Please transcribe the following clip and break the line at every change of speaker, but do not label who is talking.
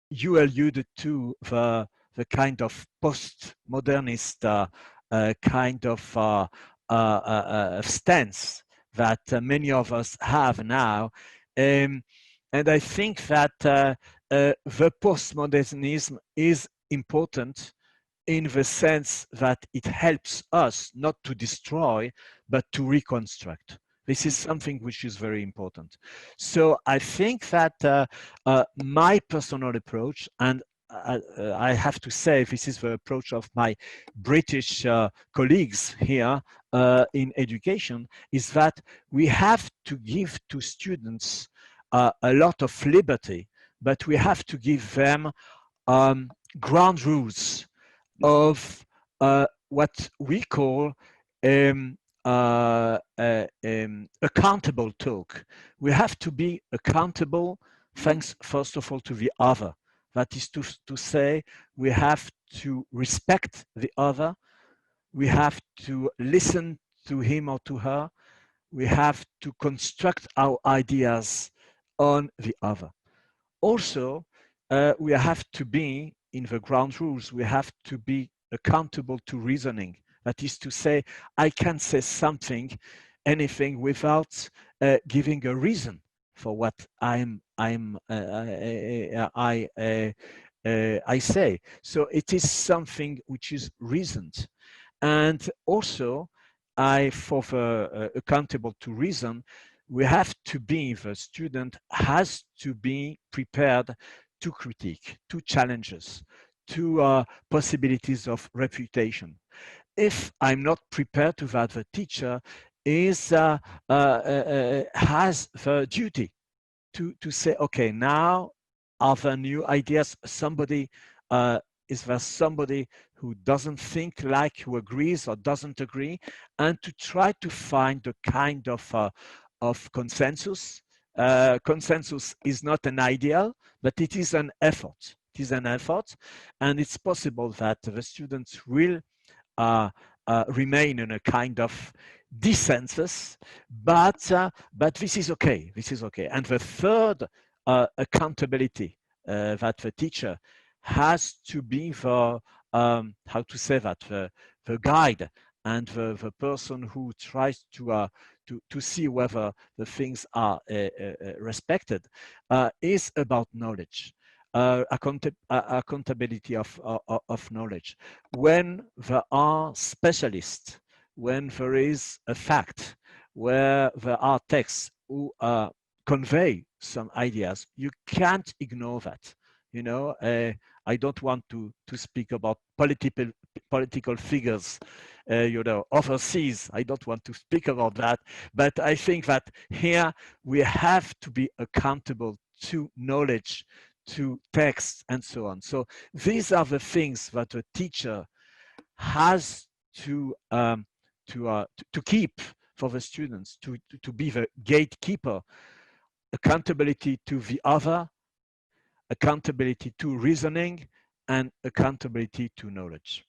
you alluded to the kind of postmodernist kind of stance that many of us have now. And I think that the postmodernism is important in the sense that it helps us not to destroy, but to reconstruct. This is something which is very important. So I think that my personal approach, and I have to say this is the approach of my British colleagues here in education, is that we have to give to students a lot of liberty, but we have to give them ground rules of what we call accountable talk. We have to be accountable, thanks first of all to the other. That is to say, we have to respect the other, we have to listen to him or to her, we have to construct our ideas on the other. Also, we have to be, in the ground rules, we have to be accountable to reasoning. That is to say, I can say something, anything, without giving a reason for what I say. So it is something which is reasoned. And also, for the accountable to reason, we have to be, the student has to be prepared to critique, to challenges, to possibilities of refutation. If I'm not prepared to that, the teacher is has the duty to say, okay, now are there new ideas? Somebody is there somebody who doesn't think like, who agrees or doesn't agree, and to try to find a kind of consensus. Consensus is not an ideal, but it is an effort. It is an effort, and it's possible that the students will remain in a kind of dissensus, but this is okay. This is okay. And the third accountability that the teacher has to be the how to say that, the guide and the person who tries to see whether the things are respected, is about knowledge. Accountability of knowledge. When there are specialists, when there is a fact, where there are texts who convey some ideas, you can't ignore that. You know, I don't want to speak about political figures, you know, overseas. I don't want to speak about that, but I think that here we have to be accountable to knowledge, to text, and so on. So these are the things that a teacher has to keep for the students, to be the gatekeeper. Accountability to the other, accountability to reasoning, and accountability to knowledge.